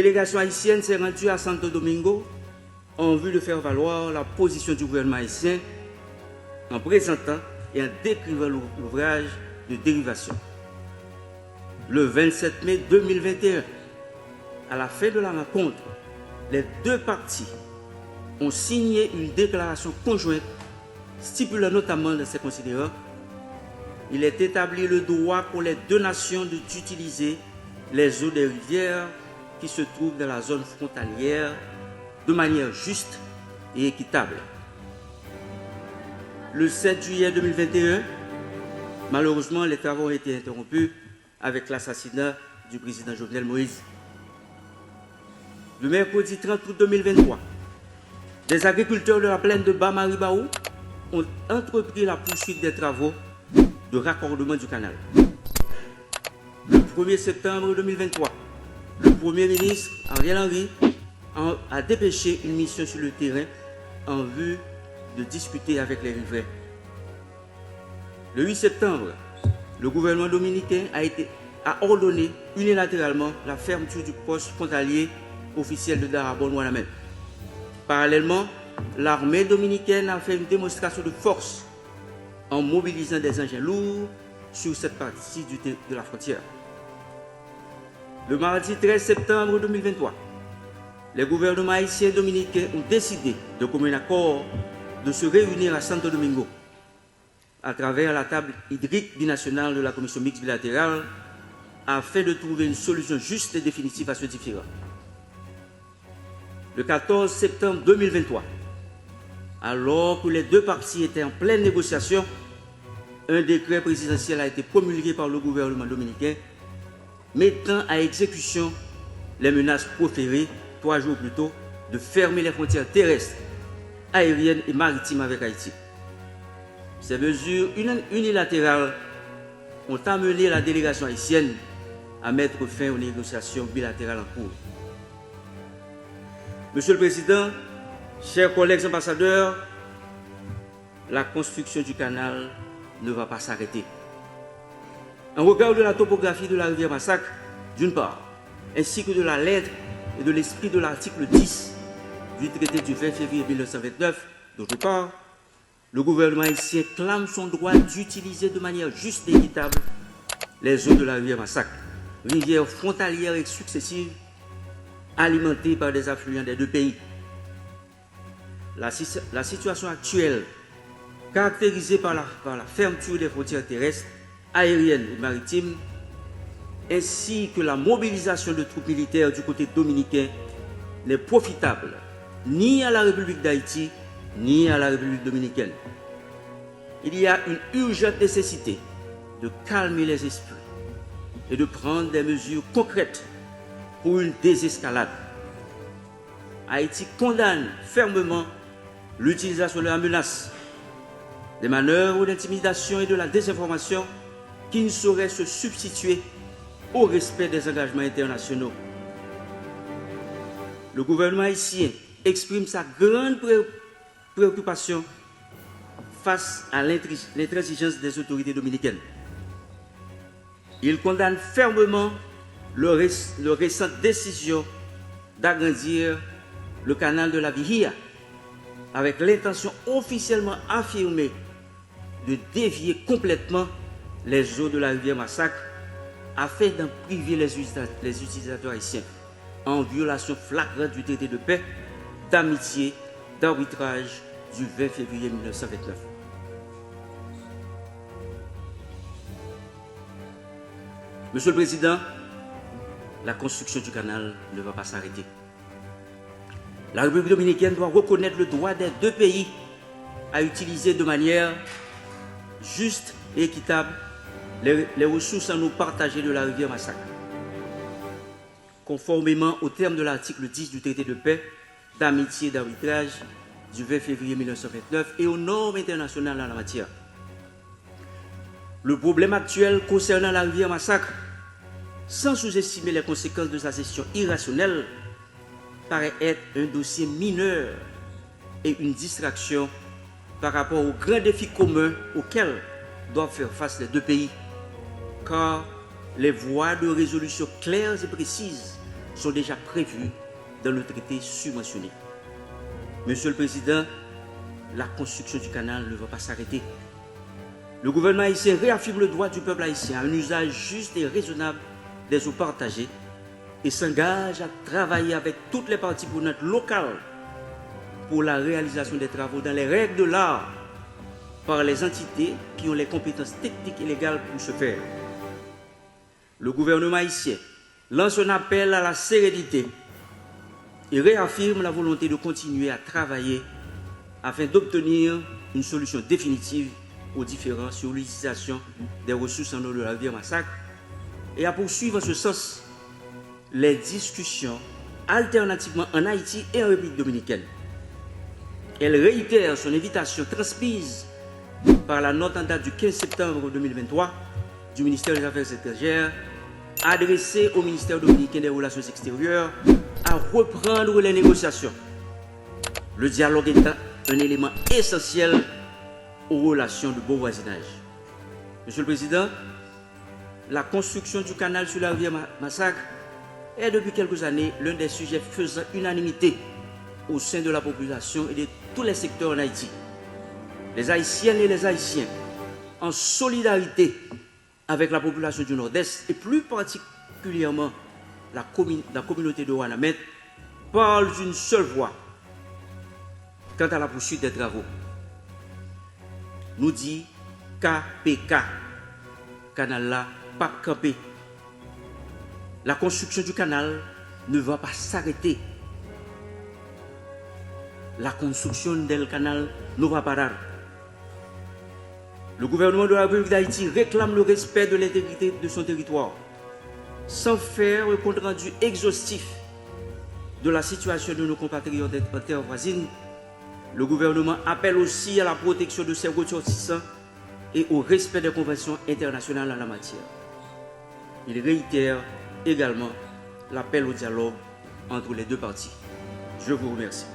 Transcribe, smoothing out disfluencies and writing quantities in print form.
délégation haïtienne s'est rendue à Santo Domingo en vue de faire valoir la position du gouvernement haïtien en présentant et en décrivant l'ouvrage de dérivation. Le 27 mai 2021, à la fin de la rencontre, les deux parties ont signé une déclaration conjointe stipulant notamment dans ces considérants: il est établi le droit pour les deux nations d'utiliser les eaux des rivières qui se trouvent dans la zone frontalière de manière juste et équitable. Le 7 juillet 2021, malheureusement, les travaux ont été interrompus avec l'assassinat du président Jovenel Moïse. Le mercredi 30 août 2023, des agriculteurs de la plaine de Bas-Maribaou ont entrepris la poursuite des travaux de raccordement du canal. Le 1er septembre 2023, le Premier ministre Ariel Henry a dépêché une mission sur le terrain en vue de discuter avec les riverains. Le 8 septembre, le gouvernement dominicain a ordonné unilatéralement la fermeture du poste frontalier officiel de Darabon-Ouanamène. Parallèlement, l'armée dominicaine a fait une démonstration de force en mobilisant des engins lourds sur cette partie de la frontière. Le mardi 13 septembre 2023, les gouvernements haïtiens et dominicains ont décidé de commun accord de se réunir à Santo Domingo à travers la table hydrique binationale de la commission mixte bilatérale afin de trouver une solution juste et définitive à ce différend. Le 14 septembre 2023, alors que les deux parties étaient en pleine négociation, un décret présidentiel a été promulgué par le gouvernement dominicain mettant à exécution les menaces proférées 3 jours plus tôt de fermer les frontières terrestres, aériennes et maritimes avec Haïti. Ces mesures unilatérales ont amené la délégation haïtienne à mettre fin aux négociations bilatérales en cours. Monsieur le Président, chers collègues ambassadeurs, la construction du canal ne va pas s'arrêter. En regard de la topographie de la rivière Massacre, d'une part, ainsi que de la lettre et de l'esprit de l'article 10 du traité du 20 février 1929, d'autre part, le gouvernement haïtien clame son droit d'utiliser de manière juste et équitable les eaux de la rivière Massacre, rivière frontalière et successive, alimentée par des affluents des deux pays. La situation actuelle, caractérisée par la fermeture des frontières terrestres, aériennes et maritimes, ainsi que la mobilisation de troupes militaires du côté dominicain, n'est profitable ni à la République d'Haïti, ni à la République dominicaine. Il y a une urgente nécessité de calmer les esprits et de prendre des mesures concrètes pour une désescalade. Haïti condamne fermement l'utilisation de la menace, des manœuvres d'intimidation et de la désinformation qui ne sauraient se substituer au respect des engagements internationaux. Le gouvernement haïtien exprime sa grande préoccupation face à l'intransigeance des autorités dominicaines. Il condamne fermement leur récente décision d'agrandir le canal de la Vihia avec l'intention officiellement affirmée de dévier complètement les eaux de la rivière Massacre afin d'en priver les utilisateurs haïtiens en violation flagrante du traité de paix, d'amitié, d'arbitrage du 20 février 1929. Monsieur le Président, la construction du canal ne va pas s'arrêter. La République dominicaine doit reconnaître le droit des deux pays à utiliser de manière juste et équitable les ressources en eau partagées de la rivière Massacre, conformément aux termes de l'article 10 du traité de paix, d'amitié et d'arbitrage du 20 février 1929 et aux normes internationales en la matière. Le problème actuel concernant la rivière Massacre, sans sous-estimer les conséquences de sa gestion irrationnelle, paraît être un dossier mineur et une distraction par rapport aux grands défis communs auxquels doivent faire face les deux pays, car les voies de résolution claires et précises sont déjà prévues dans le traité subventionné. Monsieur le Président, la construction du canal ne va pas s'arrêter. Le gouvernement haïtien réaffirme le droit du peuple haïtien à un usage juste et raisonnable des eaux partagées et s'engage à travailler avec toutes les parties prenantes locales pour la réalisation des travaux dans les règles de l'art par les entités qui ont les compétences techniques et légales pour ce faire. Le gouvernement haïtien lance un appel à la sérénité et réaffirme la volonté de continuer à travailler afin d'obtenir une solution définitive aux différends sur l'utilisation des ressources en eau de la rivière Massacre et à poursuivre en ce sens les discussions alternativement en Haïti et en République dominicaine. Elle réitère son invitation transmise par la note en date du 15 septembre 2023 du ministère des Affaires étrangères adressée au ministère dominicain des Relations extérieures à reprendre les négociations. Le dialogue est un élément essentiel aux relations de bon voisinage. Monsieur le Président, la construction du canal sur la rivière Massacre est depuis quelques années l'un des sujets faisant unanimité au sein de la population et de tous les secteurs en Haïti. Les Haïtiennes et les Haïtiens, en solidarité avec la population du Nord-Est et plus particulièrement la communauté de Ouanamètre, parlent d'une seule voix quant à la poursuite des travaux. Nous dit KPK, canal là, pas campé. La construction du canal ne va pas s'arrêter. La construction du canal ne va pas parar. Le gouvernement de la République d'Haïti réclame le respect de l'intégrité de son territoire, sans faire un compte rendu exhaustif de la situation de nos compatriotes en terre voisine. Le gouvernement appelle aussi à la protection de ses ressortissants et au respect des conventions internationales en la matière. Il réitère également l'appel au dialogue entre les deux parties. Je vous remercie.